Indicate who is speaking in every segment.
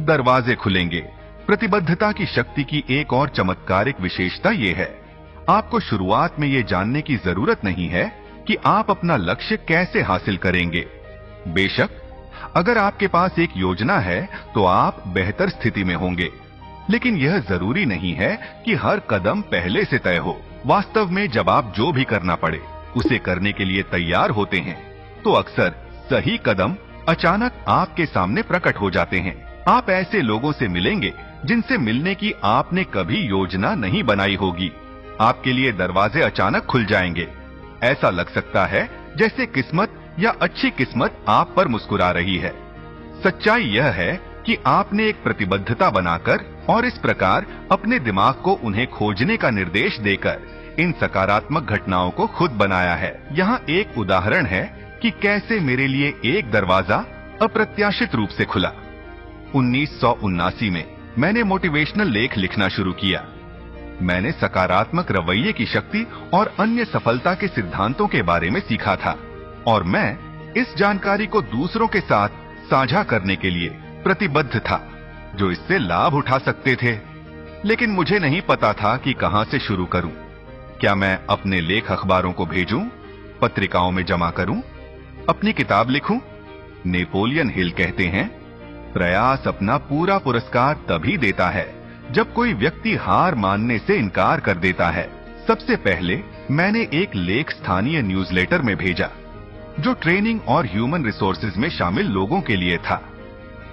Speaker 1: दरवाजे खुलेंगे। प्रतिबद्धता की शक्ति की एक और चमत्कारिक विशेषता ये है, आपको शुरुआत में ये जानने की जरूरत नहीं है कि आप अपना लक्ष्य कैसे हासिल करेंगे। बेशक अगर आपके पास एक योजना है तो आप बेहतर स्थिति में होंगे, लेकिन यह जरूरी नहीं है कि हर कदम पहले से तय हो। वास्तव में जब आप जो भी करना पड़े उसे करने के लिए तैयार होते हैं तो अक्सर सही कदम अचानक आपके सामने प्रकट हो जाते हैं। आप ऐसे लोगों से मिलेंगे जिनसे मिलने की आपने कभी योजना नहीं बनाई होगी। आपके लिए दरवाजे अचानक खुल जाएंगे। ऐसा लग सकता है जैसे किस्मत या अच्छी किस्मत आप पर मुस्कुरा रही है। सच्चाई यह है कि आपने एक प्रतिबद्धता बनाकर और इस प्रकार अपने दिमाग को उन्हें खोजने का निर्देश देकर इन सकारात्मक घटनाओं को खुद बनाया है। यहाँ एक उदाहरण है कि कैसे मेरे लिए एक दरवाजा अप्रत्याशित रूप से खुला। 1979 में मैंने मोटिवेशनल लेख लिखना शुरू किया। मैंने सकारात्मक रवैये की शक्ति और अन्य सफलता के सिद्धांतों के बारे में सीखा था और मैं इस जानकारी को दूसरों के साथ साझा करने के लिए प्रतिबद्ध था जो इससे लाभ उठा सकते थे। लेकिन मुझे नहीं पता था कि कहां से शुरू करूं। क्या मैं अपने लेख अखबारों को भेजूं, पत्रिकाओं में जमा करूं, अपनी किताब लिखूं? नेपोलियन हिल कहते हैं, प्रयास अपना पूरा पुरस्कार तभी देता है जब कोई व्यक्ति हार मानने से इनकार कर देता है। सबसे पहले मैंने एक लेख स्थानीय न्यूज़लेटर में भेजा जो ट्रेनिंग और ह्यूमन रिसोर्सेज में शामिल लोगों के लिए था।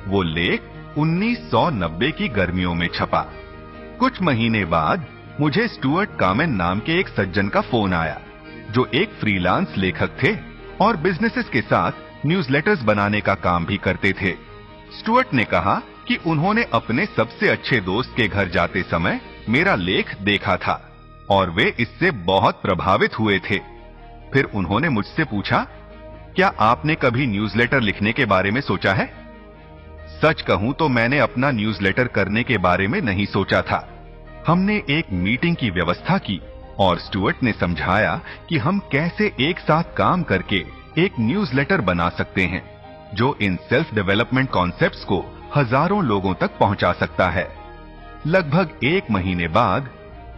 Speaker 1: वो लेख 1990 की गर्मियों में छपा। कुछ महीने बाद मुझे स्टुअर्ट कामेन नाम के एक सज्जन का फोन आया जो एक फ्रीलांस लेखक थे और बिजनेसेस के साथ न्यूज़लेटर्स बनाने का काम भी करते थे। स्टुअर्ट ने कहा कि उन्होंने अपने सबसे अच्छे दोस्त के घर जाते समय मेरा लेख देखा था और वे इससे बहुत प्रभावित हुए थे। फिर उन्होंने मुझसे पूछा, क्या आपने कभी न्यूज़लेटर लिखने के बारे में सोचा है? सच कहूं तो मैंने अपना न्यूज़लेटर करने के बारे में नहीं सोचा था। हमने एक मीटिंग की व्यवस्था की और स्टुअर्ट ने समझाया कि हम कैसे एक साथ काम करके एक न्यूज़लेटर बना सकते हैं जो इन सेल्फ डेवलपमेंट कॉन्सेप्ट्स को हजारों लोगों तक पहुंचा सकता है। लगभग एक महीने बाद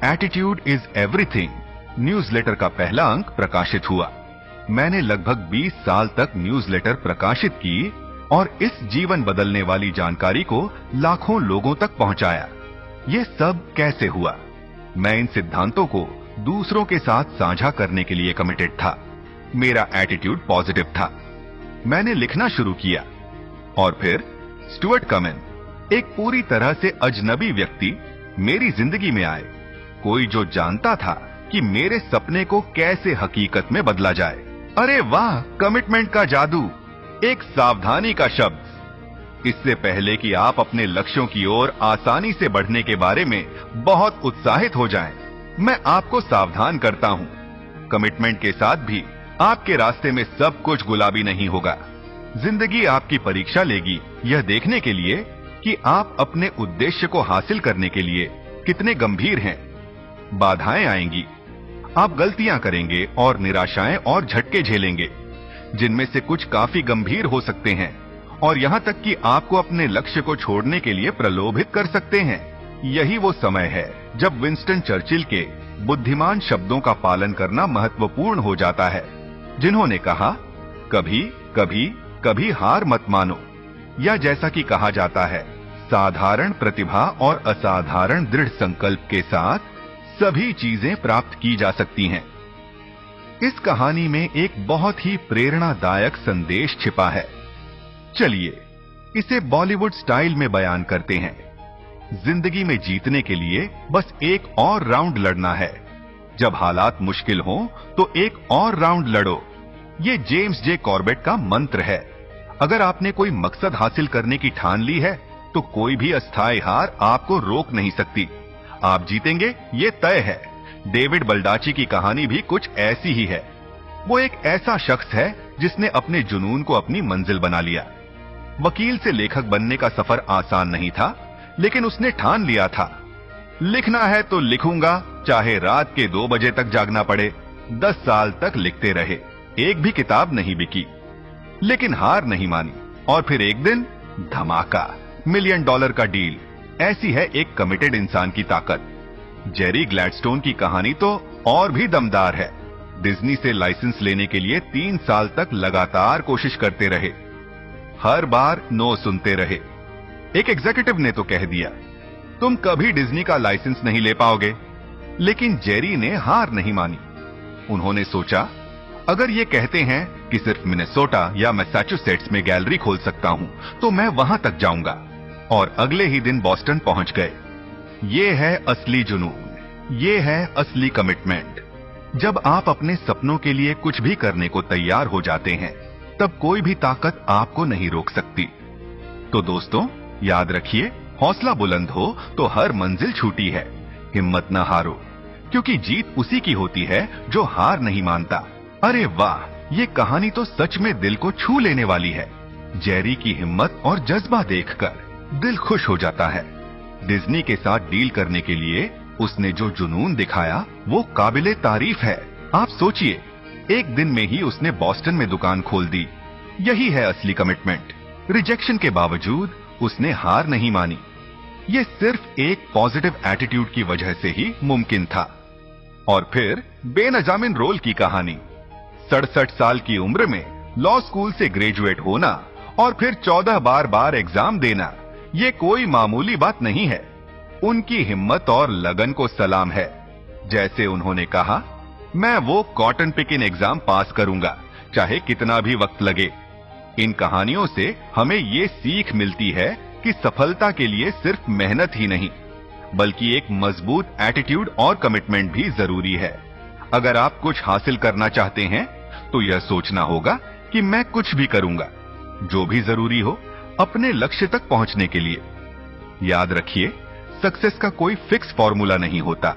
Speaker 1: एटीट्यूड इज एवरीथिंग न्यूज़लेटर का पहला अंक प्रकाशित हुआ। मैंने लगभग 20 साल तक न्यूज़लेटर प्रकाशित की और इस जीवन बदलने वाली जानकारी को लाखों लोगों तक पहुंचाया। ये सब कैसे हुआ? मैं इन सिद्धांतों को दूसरों के साथ साझा करने के लिए कमिटेड था। मेरा एटीट्यूड पॉजिटिव था। मैंने लिखना शुरू किया और फिर स्टुअर्ट कामेन, एक पूरी तरह से अजनबी व्यक्ति, मेरी जिंदगी में आए। कोई जो जानता था कि मेरे सपने को कैसे हकीकत में बदला जाए। अरे वाह, कमिटमेंट का जादू, एक सावधानी का शब्द। इससे पहले कि आप अपने लक्ष्यों की ओर आसानी से बढ़ने के बारे में बहुत उत्साहित हो जाएं, मैं आपको सावधान करता हूं। कमिटमेंट के साथ भी आपके रास्ते में सब कुछ गुलाबी नहीं होगा। जिंदगी आपकी परीक्षा लेगी यह देखने के लिए कि आप अपने उद्देश्य को हासिल करने के लिए कितने गंभीर हैं। बाधाएं आएंगी, आप गलतियां करेंगे और निराशाएं और झटके झेलेंगे जिनमें से कुछ काफी गंभीर हो सकते हैं और यहां तक कि आपको अपने लक्ष्य को छोड़ने के लिए प्रलोभित कर सकते हैं। यही वो समय है जब विंस्टन चर्चिल के बुद्धिमान शब्दों का पालन करना महत्वपूर्ण हो जाता है, जिन्होंने कहा, कभी कभी कभी हार मत मानो, या जैसा कि कहा जाता है, साधारण प्रतिभा और असाधारण दृढ़ संकल्प के साथ सभी चीजें प्राप्त की जा सकती हैं। इस कहानी में एक बहुत ही प्रेरणादायक संदेश छिपा है। चलिए इसे बॉलीवुड स्टाइल में बयान करते हैं। जिंदगी में जीतने के लिए बस एक और राउंड लड़ना है। जब हालात मुश्किल हों तो एक और राउंड लड़ो। ये जेम्स जे कॉर्बेट का मंत्र है। अगर आपने कोई मकसद हासिल करने की ठान ली है तो कोई भी अस्थायी हार आपको रोक नहीं सकती। आप जीतेंगे, ये तय है। डेविड बल्डाची की कहानी भी कुछ ऐसी ही है। वो एक ऐसा शख्स है जिसने अपने जुनून को अपनी मंजिल बना लिया। वकील से लेखक बनने का सफर आसान नहीं था, लेकिन उसने ठान लिया था, लिखना है तो लिखूंगा, चाहे रात के 2 बजे तक जागना पड़े। 10 साल तक लिखते रहे, एक भी किताब नहीं बिकी, लेकिन हार नहीं मानी। और फिर एक दिन धमाका, मिलियन डॉलर का डील, ऐसी है एक कमिटेड इंसान की ताकत। जेरी ग्लैडस्टोन की कहानी तो और भी दमदार है। डिज्नी से लाइसेंस लेने के लिए 3 साल तक लगातार कोशिश करते रहे, हर बार नो सुनते रहे। एक एग्जीक्यूटिव ने तो कह दिया, तुम कभी डिज्नी का लाइसेंस नहीं ले पाओगे। लेकिन जेरी ने हार नहीं मानी। उन्होंने सोचा, अगर ये कहते हैं कि सिर्फ मिनेसोटा या मैसाचुसेट्स में गैलरी खोल सकता हूं, तो मैं वहां तक जाऊंगा। और अगले ही दिन बॉस्टन पहुंच गए। ये है असली जुनून, ये है असली कमिटमेंट। जब आप अपने सपनों के लिए कुछ भी करने को तैयार हो जाते हैं, तब कोई भी ताकत आपको नहीं रोक सकती। तो दोस्तों, याद रखिए, हौसला बुलंद हो तो हर मंजिल छूटी है। हिम्मत न हारो, क्योंकि जीत उसी की होती है जो हार नहीं मानता। अरे वाह, ये कहानी तो सच में दिल को छू लेने वाली है। जेरी की हिम्मत और जज्बा देखकर दिल खुश हो जाता है। डिज्नी के साथ डील करने के लिए उसने जो जुनून दिखाया, वो काबिले तारीफ है। आप सोचिए, एक दिन में ही उसने बॉस्टन में दुकान खोल दी। यही है असली कमिटमेंट। रिजेक्शन के बावजूद उसने हार नहीं मानी। ये सिर्फ एक पॉजिटिव एटीट्यूड की वजह से ही मुमकिन था। और फिर बेनजामिन रोल की कहानी। 67 साल की उम्र में लॉ स्कूल से ग्रेजुएट होना और फिर 14 बार एग्जाम देना, ये कोई मामूली बात नहीं है। उनकी हिम्मत और लगन को सलाम है। जैसे उन्होंने कहा, मैं वो कॉटन पिकिंग एग्जाम पास करूंगा, चाहे कितना भी वक्त लगे। इन कहानियों से हमें ये सीख मिलती है कि सफलता के लिए सिर्फ मेहनत ही नहीं, बल्कि एक मजबूत एटीट्यूड और कमिटमेंट भी जरूरी है। अगर आप कुछ हासिल करना चाहते हैं, तो यह सोचना होगा कि मैं कुछ भी करूंगा, जो भी जरूरी हो, अपने लक्ष्य तक पहुंचने के लिए। याद रखिए, सक्सेस का कोई फिक्स फॉर्मूला नहीं होता।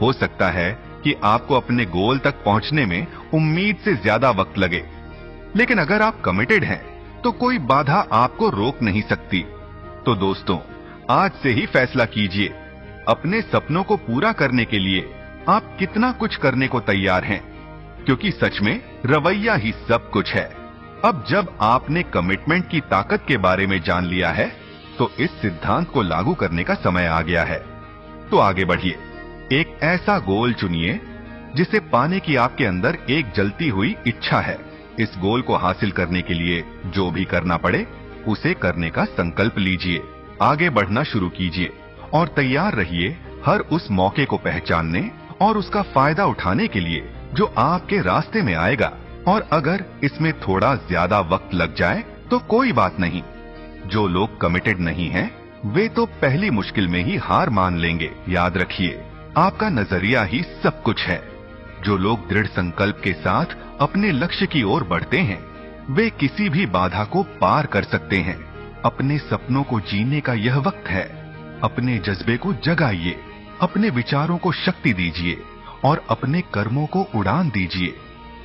Speaker 1: हो सकता है कि आपको अपने गोल तक पहुंचने में उम्मीद से ज्यादा वक्त लगे, लेकिन अगर आप कमिटेड हैं, तो कोई बाधा आपको रोक नहीं सकती। तो दोस्तों, आज से ही फैसला कीजिए, अपने सपनों को पूरा करने के लिए आप कितना कुछ करने को तैयार हैं, क्योंकि सच में रवैया ही सब कुछ है। अब जब आपने कमिटमेंट की ताकत के बारे में जान लिया है, तो इस सिद्धांत को लागू करने का समय आ गया है। तो आगे बढ़िए, एक ऐसा गोल चुनिए जिसे पाने की आपके अंदर एक जलती हुई इच्छा है। इस गोल को हासिल करने के लिए जो भी करना पड़े, उसे करने का संकल्प लीजिए। आगे बढ़ना शुरू कीजिए और तैयार रहिए हर उस मौके को पहचानने और उसका फायदा उठाने के लिए जो आपके रास्ते में आएगा। और अगर इसमें थोड़ा ज्यादा वक्त लग जाए तो कोई बात नहीं। जो लोग कमिटेड नहीं हैं, वे तो पहली मुश्किल में ही हार मान लेंगे। याद रखिए, आपका नजरिया ही सब कुछ है। जो लोग दृढ़ संकल्प के साथ अपने लक्ष्य की ओर बढ़ते हैं, वे किसी भी बाधा को पार कर सकते हैं। अपने सपनों को जीने का यह वक्त है। अपने जज्बे को जगाइए, अपने विचारों को शक्ति दीजिए और अपने कर्मों को उड़ान दीजिए,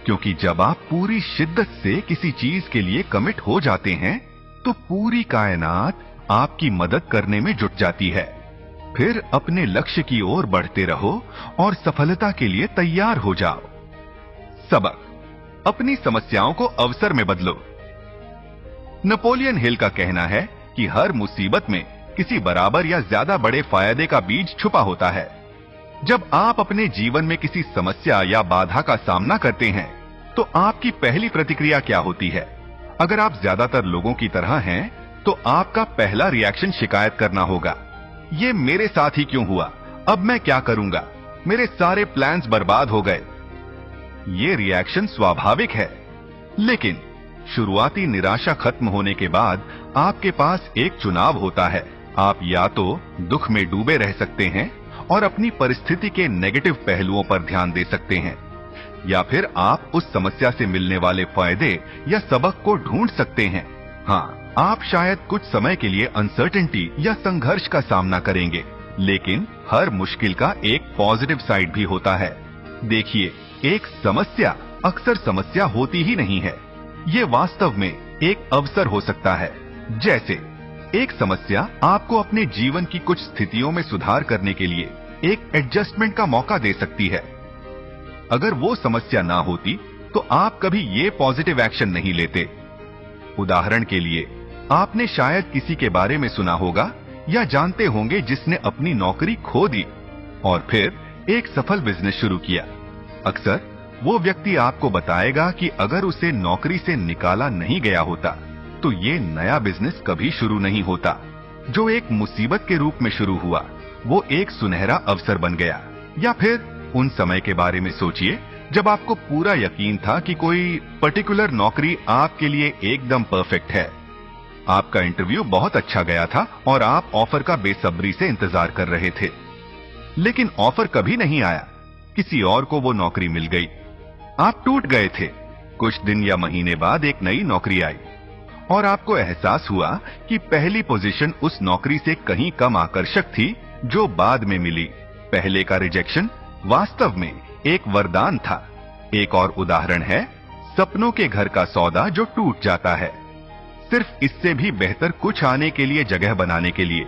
Speaker 1: क्योंकि जब आप पूरी शिद्दत से किसी चीज के लिए कमिट हो जाते हैं, तो पूरी कायनात आपकी मदद करने में जुट जाती है। फिर अपने लक्ष्य की ओर बढ़ते रहो और सफलता के लिए तैयार हो जाओ। सबक, अपनी समस्याओं को अवसर में बदलो। नेपोलियन हिल का कहना है कि हर मुसीबत में किसी बराबर या ज्यादा बड़े फायदे का बीज छुपा होता है। जब आप अपने जीवन में किसी समस्या या बाधा का सामना करते हैं, तो आपकी पहली प्रतिक्रिया क्या होती है? अगर आप ज्यादातर लोगों की तरह हैं, तो आपका पहला रिएक्शन शिकायत करना होगा। ये मेरे साथ ही क्यों हुआ? अब मैं क्या करूंगा? मेरे सारे प्लान्स बर्बाद हो गए। ये रिएक्शन स्वाभाविक है, लेकिन शुरुआती निराशा खत्म होने के बाद आपके पास एक चुनाव होता है। आप या तो दुख में डूबे रह सकते हैं और अपनी परिस्थिति के नेगेटिव पहलुओं पर ध्यान दे सकते हैं, या फिर आप उस समस्या से मिलने वाले फायदे या सबक को ढूंढ सकते हैं। हाँ, आप शायद कुछ समय के लिए अनसर्टेनिटी या संघर्ष का सामना करेंगे, लेकिन हर मुश्किल का एक पॉजिटिव साइड भी होता है। देखिए, एक समस्या अक्सर समस्या होती ही नहीं है। ये वास्तव में एक अवसर हो सकता है। जैसे एक समस्या आपको अपने जीवन की कुछ स्थितियों में सुधार करने के लिए एक एडजस्टमेंट का मौका दे सकती है। अगर वो समस्या ना होती, तो आप कभी ये पॉजिटिव एक्शन नहीं लेते। उदाहरण के लिए, आपने शायद किसी के बारे में सुना होगा या जानते होंगे जिसने अपनी नौकरी खो दी और फिर एक सफल बिजनेस शुरू किया। अक्सर वो व्यक्ति आपको बताएगा कि अगर उसे नौकरी से निकाला नहीं गया होता तो ये नया बिजनेस कभी शुरू नहीं होता। जो एक मुसीबत के रूप में शुरू हुआ वो एक सुनहरा अवसर बन गया। या फिर उन समय के बारे में सोचिए जब आपको पूरा यकीन था कि कोई पर्टिकुलर नौकरी आपके लिए एकदम परफेक्ट है। आपका इंटरव्यू बहुत अच्छा गया था और आप ऑफर का बेसब्री से इंतजार कर रहे थे, लेकिन ऑफर कभी नहीं आया। किसी और को वो नौकरी मिल गई। आप टूट गए थे। कुछ दिन या महीने बाद एक नई नौकरी आई और आपको एहसास हुआ कि पहली पोजीशन उस नौकरी से कहीं कम आकर्षक थी जो बाद में मिली। पहले का रिजेक्शन वास्तव में एक वरदान था। एक और उदाहरण है सपनों के घर का सौदा जो टूट जाता है। सिर्फ इससे भी बेहतर कुछ आने के लिए जगह बनाने के लिए